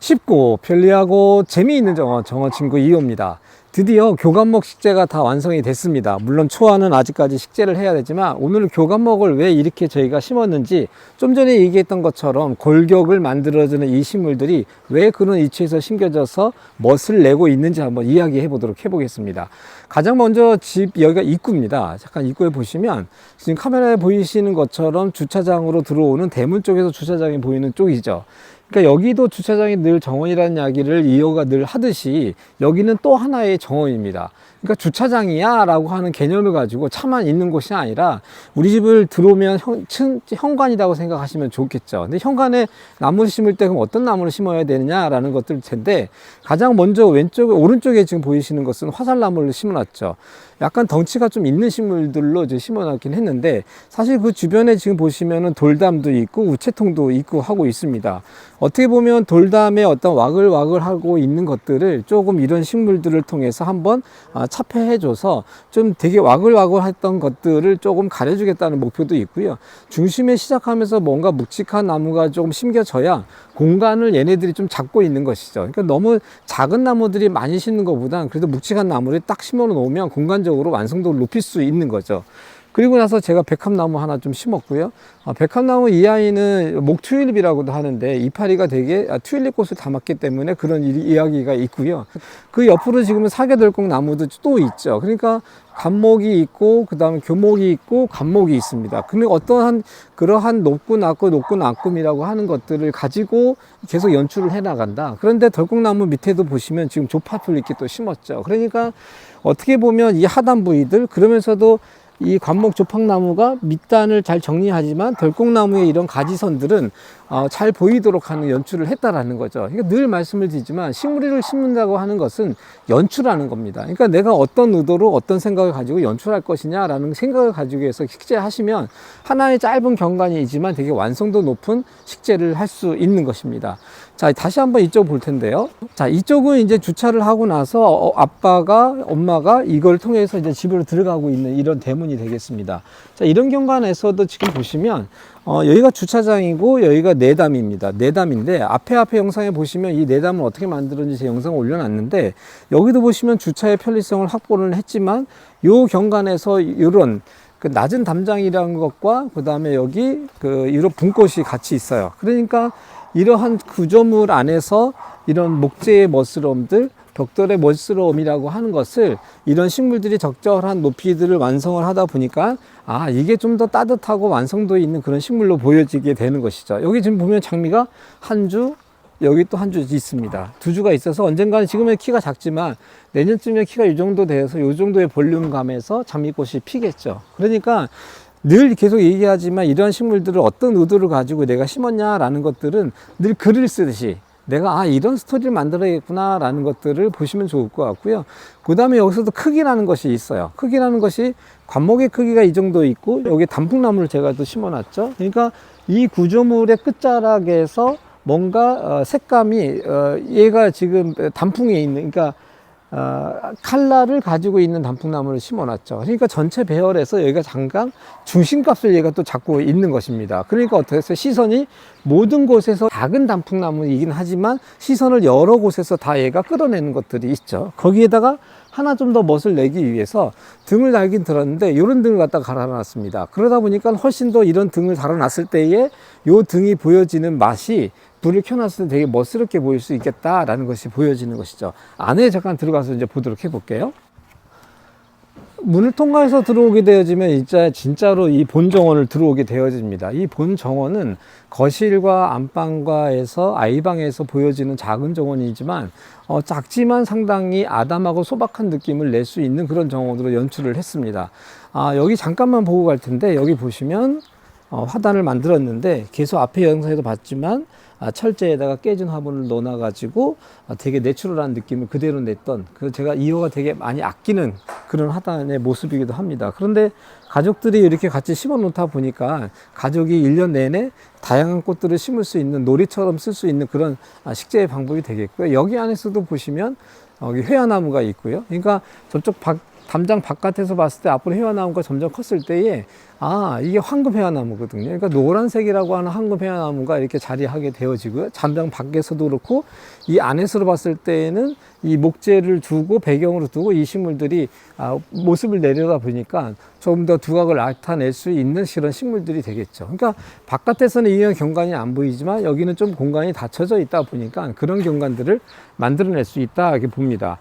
쉽고 편리하고 재미있는 정어 친구 2호입니다. 드디어 교감목 식재가 다 완성이 됐습니다. 물론 초안은 아직까지 식재를 해야 되지만 오늘 교감목을 왜 이렇게 저희가 심었는지, 좀 전에 얘기했던 것처럼 골격을 만들어주는 이 식물들이 왜 그런 위치에서 심겨져서 멋을 내고 있는지 한번 이야기해 보도록 해보겠습니다. 가장 먼저 집 여기가 입구입니다. 잠깐 입구에 보시면 지금 카메라에 보이시는 것처럼 주차장으로 들어오는 대문 쪽에서 주차장이 보이는 쪽이죠. 그러니까 여기도 주차장이 늘 정원이라는 이야기를 이호가 늘 하듯이 여기는 또 하나의 정원입니다. 그러니까 주차장이야 라고 하는 개념을 가지고 차만 있는 곳이 아니라 우리 집을 들어오면 현관이라고 생각하시면 좋겠죠. 근데 현관에 나무를 심을 때 그럼 어떤 나무를 심어야 되느냐라는 것들 텐데, 가장 먼저 오른쪽에 지금 보이시는 것은 화살나무를 심어놨죠. 약간 덩치가 좀 있는 식물들로 이제 심어놨긴 했는데, 사실 그 주변에 지금 보시면은 돌담도 있고 우체통도 있고 하고 있습니다. 어떻게 보면 돌담에 어떤 와글와글 하고 있는 것들을 조금 이런 식물들을 통해서 한번 차폐해줘서 좀 되게 와글와글 했던 것들을 조금 가려주겠다는 목표도 있고요. 중심에 시작하면서 뭔가 묵직한 나무가 조금 심겨져야 공간을 얘네들이 좀 잡고 있는 것이죠. 그러니까 너무 작은 나무들이 많이 심는 것보단 그래도 묵직한 나무를 딱 심어 놓으면 공간적으로 완성도를 높일 수 있는 거죠. 그리고 나서 제가 백합나무 하나 좀 심었고요. 백합나무 이 아이는 목튜일립이라고도 하는데 이파리가 되게 튤립 꽃을 담았기 때문에 그런 이야기가 있고요. 그 옆으로 지금은 사계덜국 나무도 또 있죠. 그러니까 간목이 있고 그 다음에 교목이 있고 간목이 있습니다. 근데 어떠한 그러한 높고 낮음이라고 하는 것들을 가지고 계속 연출을 해 나간다. 그런데 덜국나무 밑에도 보시면 지금 조파풀 이렇게 또 심었죠. 그러니까 어떻게 보면 이 하단 부위들, 그러면서도 이 관목 조팍나무가 밑단을 잘 정리하지만 덜국나무의 이런 가지선들은 잘 보이도록 하는 연출을 했다라는 거죠. 그러니까 늘 말씀을 드리지만 식물을 심는다고 하는 것은 연출하는 겁니다. 그러니까 내가 어떤 의도로 어떤 생각을 가지고 연출할 것이냐라는 생각을 가지고 해서 식재하시면 하나의 짧은 경관이지만 되게 완성도 높은 식재를 할 수 있는 것입니다. 자, 다시 한번 이쪽 볼 텐데요. 자, 이쪽은 이제 주차를 하고 나서 아빠가, 엄마가 이걸 통해서 이제 집으로 들어가고 있는 이런 대문이 되겠습니다. 자, 이런 경관에서도 지금 보시면 여기가 주차장이고 여기가 내담입니다. 내담인데 앞에 영상에 보시면 이 내담을 어떻게 만들었는지 제 영상을 올려놨는데, 여기도 보시면 주차의 편리성을 확보를 했지만 요 경관에서 이런 그 낮은 담장이라는 것과 그 다음에 여기 이런 분꽃이 같이 있어요. 그러니까 이러한 구조물 안에서 이런 목재의 멋스러움들, 벽돌의 멋스러움이라고 하는 것을 이런 식물들이 적절한 높이들을 완성을 하다 보니까 이게 좀 더 따뜻하고 완성도 있는 그런 식물로 보여지게 되는 것이죠. 여기 지금 보면 장미가 한 주, 여기 또 한 주 있습니다. 두 주가 있어서 언젠가는, 지금은 키가 작지만 내년쯤에 키가 이 정도 돼서 이 정도의 볼륨감에서 장미꽃이 피겠죠. 그러니까 늘 계속 얘기하지만 이러한 식물들을 어떤 의도를 가지고 내가 심었냐라는 것들은 늘 글을 쓰듯이 내가 이런 스토리를 만들어야겠구나 라는 것들을 보시면 좋을 것 같고요. 그 다음에 여기서도 크기라는 것이 있어요. 크기라는 것이 관목의 크기가 이 정도 있고 여기 단풍나무를 제가 또 심어놨죠. 그러니까 이 구조물의 끝자락에서 뭔가 색감이 얘가 지금 단풍에 있는, 그러니까 칼라를 가지고 있는 단풍나무를 심어놨죠. 그러니까 전체 배열에서 여기가 잠깐 중심값을 얘가 또 잡고 있는 것입니다. 그러니까 어떻게 해서 시선이 모든 곳에서 작은 단풍나무이긴 하지만 시선을 여러 곳에서 다 얘가 끌어내는 것들이 있죠. 거기에다가 하나 좀 더 멋을 내기 위해서 등을 달긴 들었는데 이런 등을 갖다가 갈아놨습니다. 그러다 보니까 훨씬 더 이런 등을 달아놨을 때에 이 등이 보여지는 맛이 불을 켜놨을 때 되게 멋스럽게 보일 수 있겠다라는 것이 보여지는 것이죠. 안에 잠깐 들어가서 이제 보도록 해볼게요. 문을 통과해서 들어오게 되어지면 진짜로 이 본 정원을 들어오게 되어집니다. 이 본 정원은 거실과 안방과에서 아이방에서 보여지는 작은 정원이지만 작지만 상당히 아담하고 소박한 느낌을 낼 수 있는 그런 정원으로 연출을 했습니다. 여기 잠깐만 보고 갈 텐데, 여기 보시면 화단을 만들었는데 계속 앞에 영상에도 봤지만 철제에다가 깨진 화분을 넣어놔 가지고 되게 내추럴한 느낌을 그대로 냈던, 제가 이호가 되게 많이 아끼는 그런 화단의 모습이기도 합니다. 그런데 가족들이 이렇게 같이 심어 놓다 보니까 가족이 1년 내내 다양한 꽃들을 심을 수 있는, 놀이처럼 쓸 수 있는 그런 식재의 방법이 되겠고요. 여기 안에서도 보시면 여기 회화나무가 있고요. 그러니까 저쪽 담장 바깥에서 봤을 때 앞으로 헤어나무가 점점 컸을 때에 이게 황금 헤어나무거든요. 그러니까 노란색이라고 하는 황금 헤어나무가 이렇게 자리하게 되어지고요. 담장 밖에서도 그렇고 이 안에서 봤을 때에는 이 목재를 두고 배경으로 두고 이 식물들이 모습을 내려다 보니까 조금 더 두각을 나타낼 수 있는 그런 식물들이 되겠죠. 그러니까 바깥에서는 이런 경관이 안 보이지만 여기는 좀 공간이 닫혀져 있다 보니까 그런 경관들을 만들어낼 수 있다 이렇게 봅니다.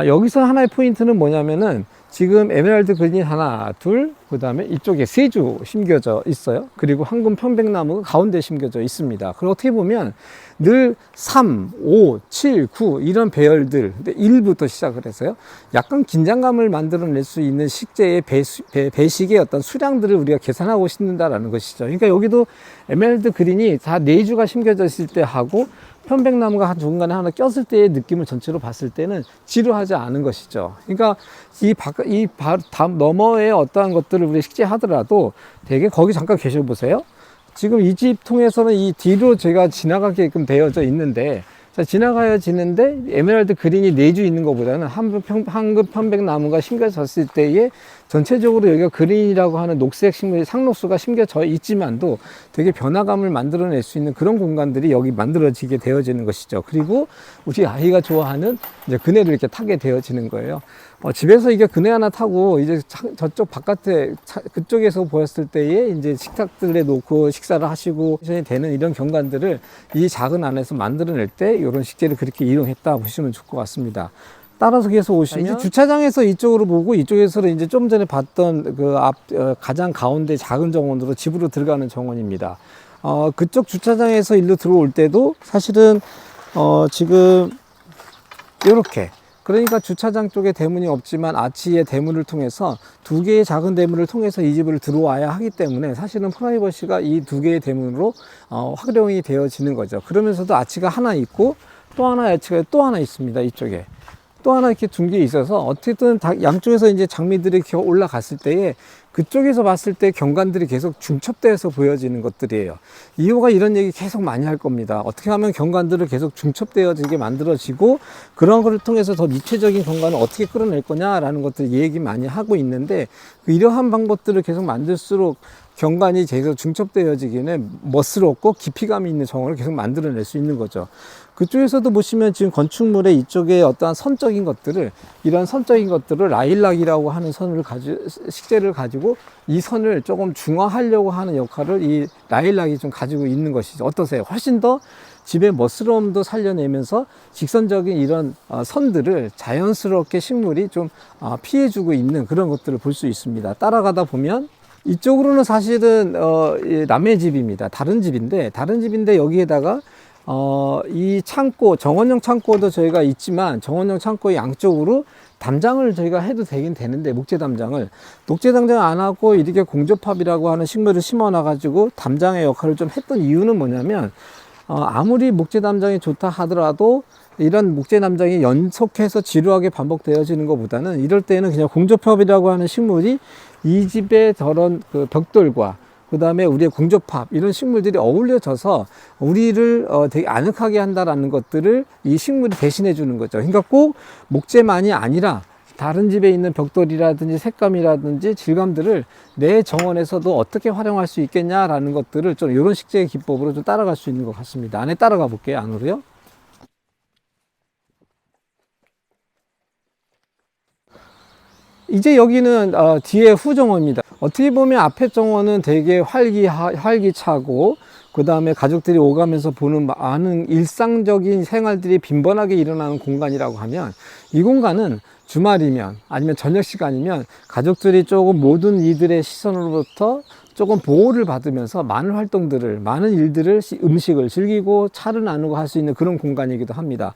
여기서 하나의 포인트는 뭐냐면은 지금 에메랄드 그린이 하나, 둘, 그 다음에 이쪽에 세 주 심겨져 있어요. 그리고 황금 편백나무가 가운데 심겨져 있습니다. 그리고 어떻게 보면 늘 3, 5, 7, 9 이런 배열들, 1부터 시작을 해서요. 약간 긴장감을 만들어낼 수 있는 식재의 배식의 어떤 수량들을 우리가 계산하고 심는다라는 것이죠. 그러니까 여기도 에메랄드 그린이 다 4주가 심겨져 있을 때 하고 편백나무가 한 중간에 하나 꼈을 때의 느낌을 전체로 봤을 때는 지루하지 않은 것이죠. 그러니까 담 너머의 어떠한 것들을 우리 식재하더라도 되게 거기 잠깐 계셔 보세요. 지금 이 집 통해서는 이 뒤로 제가 지나가게끔 되어져 있는데, 자, 지나가야지는데 에메랄드 그린이 4주 있는 것보다는 황금 편백나무가 심겨졌을 때에 전체적으로 여기가 그린이라고 하는 녹색 식물이 상록수가 심겨져 있지만도 되게 변화감을 만들어낼 수 있는 그런 공간들이 여기 만들어지게 되어지는 것이죠. 그리고 우리 아이가 좋아하는 이제 그네를 이렇게 타게 되어지는 거예요. 집에서 이게 그네 하나 타고 이제 저쪽 바깥에 그쪽에서 보였을 때에 이제 식탁들에 놓고 식사를 하시고 되는 이런 경관들을 이 작은 안에서 만들어낼 때 이런 식재를 그렇게 이용했다 보시면 좋을 것 같습니다. 따라서 계속 오시면 이제 주차장에서 이쪽으로 보고 이쪽에서 이제 좀 전에 봤던 그 가장 가운데 작은 정원으로 집으로 들어가는 정원입니다. 그쪽 주차장에서 일로 들어올 때도 사실은 지금 이렇게, 그러니까 주차장 쪽에 대문이 없지만 아치의 대문을 통해서 2개의 작은 대문을 통해서 이 집을 들어와야 하기 때문에 사실은 프라이버시가 이 2개의 대문으로 활용이 되어지는 거죠. 그러면서도 아치가 하나 있고 또 하나 아치가 또 하나 있습니다. 이쪽에 또 하나 이렇게 둔 게 있어서 어쨌든 양쪽에서 이제 장미들이 이렇게 올라갔을 때에 그쪽에서 봤을 때 경관들이 계속 중첩되어서 보여지는 것들이에요. 이호가 이런 얘기 계속 많이 할 겁니다. 어떻게 하면 경관들을 계속 중첩되어지게 만들어지고 그런 것을 통해서 더 입체적인 경관을 어떻게 끌어낼 거냐라는 것들 얘기 많이 하고 있는데, 이러한 방법들을 계속 만들수록 경관이 계속 중첩되어지기는 멋스럽고 깊이감이 있는 정원을 계속 만들어낼 수 있는 거죠. 그쪽에서도 보시면 지금 건축물의 이쪽에 어떠한 선적인 것들을, 이런 선적인 것들을 라일락이라고 하는 식재를 가지고 이 선을 조금 중화하려고 하는 역할을 이 라일락이 좀 가지고 있는 것이죠. 어떠세요? 훨씬 더 집의 멋스러움도 살려내면서 직선적인 이런 선들을 자연스럽게 식물이 좀 피해주고 있는 그런 것들을 볼 수 있습니다. 따라가다 보면 이쪽으로는 사실은 남의 집입니다. 다른 집인데 여기에다가 이 창고, 정원용 창고도 저희가 있지만 정원용 창고의 양쪽으로 담장을 저희가 해도 되긴 되는데 녹재 담장을 안 하고 이렇게 공조팝이라고 하는 식물을 심어 놔 가지고 담장의 역할을 좀 했던 이유는 뭐냐면, 아무리 목재 담장이 좋다 하더라도 이런 목재 담장이 연속해서 지루하게 반복되어지는 것보다는 이럴 때는 그냥 공조팝이라고 하는 식물이 이 집의 저런 그 벽돌과 그 다음에 우리의 공조팝 이런 식물들이 어울려져서 우리를 되게 아늑하게 한다라는 것들을 이 식물이 대신해 주는 거죠. 그러니까 꼭 목재만이 아니라 다른 집에 있는 벽돌이라든지 색감이라든지 질감들을 내 정원에서도 어떻게 활용할 수 있겠냐라는 것들을 좀 이런 식재의 기법으로 좀 따라갈 수 있는 것 같습니다. 안에 따라가 볼게요. 안으로요. 이제 여기는 뒤에 후정원입니다. 어떻게 보면 앞에 정원은 되게 활기차고 그 다음에 가족들이 오가면서 보는 많은 일상적인 생활들이 빈번하게 일어나는 공간이라고 하면, 이 공간은 주말이면 아니면 저녁 시간이면 가족들이 조금 모든 이들의 시선으로부터 조금 보호를 받으면서 많은 활동들을, 많은 일들을, 음식을 즐기고 차를 나누고 할 수 있는 그런 공간이기도 합니다.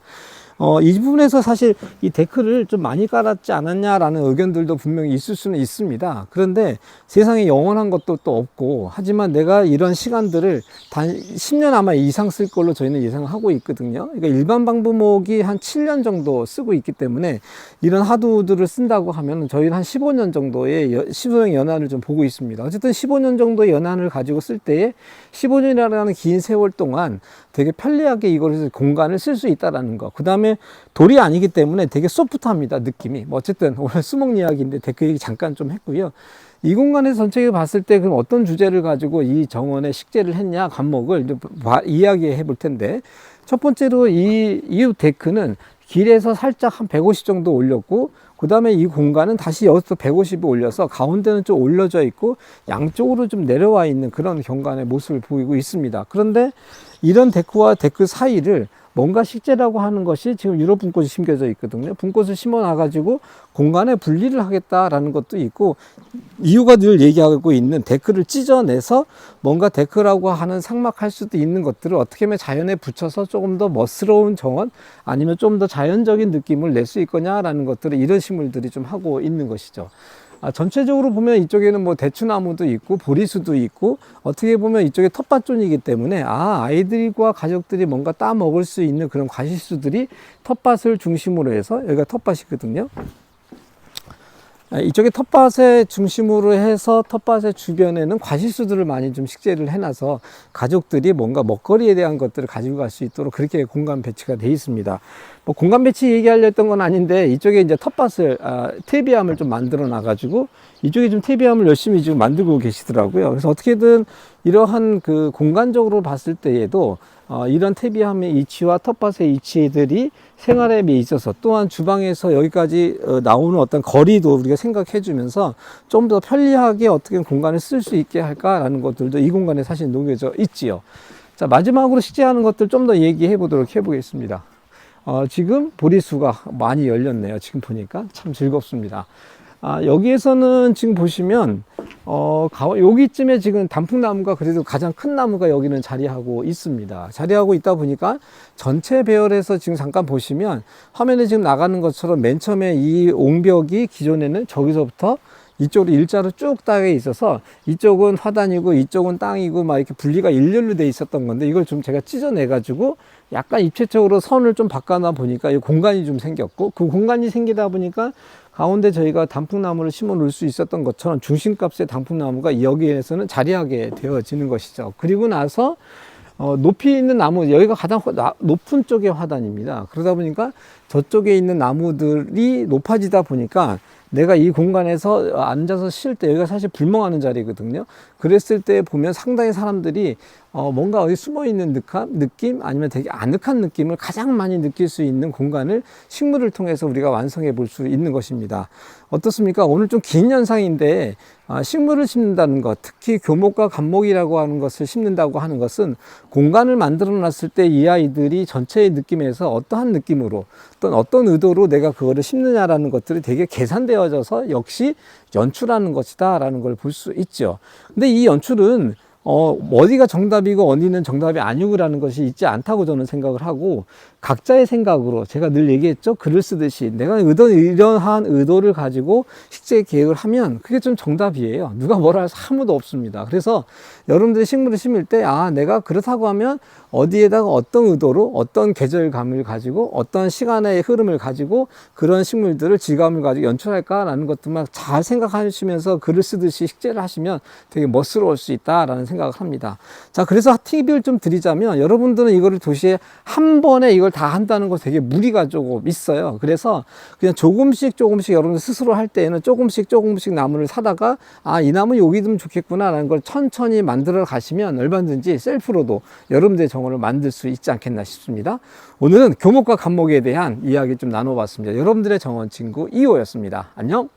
이 부분에서 사실 이 데크를 좀 많이 깔았지 않았냐라는 의견들도 분명히 있을 수는 있습니다. 그런데 세상에 영원한 것도 또 없고, 하지만 내가 이런 시간들을 단 10년 아마 이상 쓸 걸로 저희는 예상을 하고 있거든요. 그러니까 일반 방부목이 한 7년 정도 쓰고 있기 때문에 이런 하드우드를 쓴다고 하면 저희는 한 15년 정도의 시소형 연한을 좀 보고 있습니다. 어쨌든 15년 정도의 연한을 가지고 쓸 때에 15년이라는 긴 세월 동안 되게 편리하게 이걸 공간을 쓸 수 있다라는 거. 그 다음에 다음에 돌이 아니기 때문에 되게 소프트합니다, 느낌이. 뭐 어쨌든 오늘 수목 이야기인데 데크 얘기 잠깐 좀 했고요. 이 공간에서 전체적으로 봤을 때 그럼 어떤 주제를 가지고 이 정원에 식재를 했냐, 관목을 이야기해 볼 텐데, 첫 번째로 이 데크는 길에서 살짝 한 150 정도 올렸고, 그 다음에 이 공간은 다시 여기서 150을 올려서 가운데는 좀 올려져 있고 양쪽으로 좀 내려와 있는 그런 경관의 모습을 보이고 있습니다. 그런데 이런 데크와 데크 사이를 뭔가 식재라고 하는 것이 지금 유럽 분꽃이 심겨져 있거든요. 분꽃을 심어 놔가지고 공간에 분리를 하겠다라는 것도 있고, 이유가 늘 얘기하고 있는 데크를 찢어내서 뭔가 데크라고 하는 상막할 수도 있는 것들을 어떻게 하면 자연에 붙여서 조금 더 멋스러운 정원, 아니면 좀 더 자연적인 느낌을 낼 수 있거냐라는 것들을 이런 식물들이 좀 하고 있는 것이죠. 전체적으로 보면 이쪽에는 뭐 대추나무도 있고 보리수도 있고, 어떻게 보면 이쪽에 텃밭존이기 때문에 아이들과 가족들이 뭔가 따 먹을 수 있는 그런 과실수들이 텃밭을 중심으로 해서, 여기가 텃밭이거든요. 이쪽에 텃밭에 중심으로 해서 텃밭의 주변에는 과실수들을 많이 좀 식재를 해놔서 가족들이 뭔가 먹거리에 대한 것들을 가지고 갈 수 있도록 그렇게 공간 배치가 되어 있습니다. 뭐 공간 배치 얘기하려 했던 건 아닌데, 이쪽에 이제 텃밭을 퇴비함을 좀 만들어 놔가지고 이쪽에 좀 퇴비함을 열심히 지금 만들고 계시더라고요. 그래서 어떻게든 이러한 그 공간적으로 봤을 때에도 이런 퇴비함의 위치와 텃밭의 위치들이 생활에 있어서, 또한 주방에서 여기까지 나오는 어떤 거리도 우리가 생각해 주면서 좀 더 편리하게 어떻게 공간을 쓸 수 있게 할까라는 것들도 이 공간에 사실 녹여져 있지요. 자, 마지막으로 식재하는 것들 좀 더 얘기해 보도록 해보겠습니다. 지금 보리수가 많이 열렸네요. 지금 보니까 참 즐겁습니다. 여기에서는 지금 보시면 여기쯤에 지금 단풍나무가 그래도 가장 큰 나무가 여기는 자리하고 있습니다. 자리하고 있다 보니까 전체 배열에서 지금 잠깐 보시면 화면에 지금 나가는 것처럼 맨 처음에 이 옹벽이 기존에는 저기서부터 이쪽으로 일자로 쭉 따게 있어서 이쪽은 화단이고 이쪽은 땅이고 막 이렇게 분리가 일렬로 돼 있었던 건데, 이걸 좀 제가 찢어내 가지고 약간 입체적으로 선을 좀 바꿔놔 보니까 이 공간이 좀 생겼고, 그 공간이 생기다 보니까 가운데 저희가 단풍나무를 심어 놓을 수 있었던 것처럼 중심값의 단풍나무가 여기에서는 자리하게 되어지는 것이죠. 그리고 나서 높이 있는 나무, 여기가 가장 높은 쪽의 화단입니다. 그러다 보니까 저쪽에 있는 나무들이 높아지다 보니까 내가 이 공간에서 앉아서 쉴 때, 여기가 사실 불멍하는 자리거든요. 그랬을 때 보면 상당히 사람들이 뭔가 어디 숨어 있는 느낌, 아니면 되게 아늑한 느낌을 가장 많이 느낄 수 있는 공간을 식물을 통해서 우리가 완성해 볼 수 있는 것입니다. 어떻습니까? 오늘 좀 긴 영상인데, 식물을 심는다는 것, 특히 교목과 관목이라고 하는 것을 심는다고 하는 것은 공간을 만들어 놨을 때 이 아이들이 전체의 느낌에서 어떠한 느낌으로 또는 어떤 의도로 내가 그거를 심느냐라는 것들이 되게 계산되어져서 역시 연출하는 것이다 라는 걸 볼 수 있죠. 근데 이 연출은 어디가 정답이고 어디는 정답이 아니고라는 것이 있지 않다고 저는 생각을 하고, 각자의 생각으로, 제가 늘 얘기했죠. 글을 쓰듯이 내가 이러한 의도를 가지고 식재 계획을 하면 그게 좀 정답이에요. 누가 뭐라 해서 아무도 없습니다. 그래서 여러분들이 식물을 심을 때 내가 그렇다고 하면 어디에다가 어떤 의도로 어떤 계절감을 가지고 어떤 시간의 흐름을 가지고 그런 식물들을 질감을 가지고 연출할까라는 것들만 잘 생각하시면서 글을 쓰듯이 식재를 하시면 되게 멋스러울 수 있다라는 생각을 합니다. 자, 그래서 팁을 좀 드리자면, 여러분들은 이거를 도시에 한 번에 이걸 다 한다는 거 되게 무리가 조금 있어요. 그래서 그냥 조금씩 여러분들 스스로 할 때에는 조금씩 나무를 사다가 이 나무 여기 두면 좋겠구나 라는 걸 천천히 만들어 가시면 얼마든지 셀프로도 여러분들의 정원을 만들 수 있지 않겠나 싶습니다. 오늘은 교목과 관목에 대한 이야기 좀 나눠봤습니다. 여러분들의 정원 친구 2호였습니다. 안녕.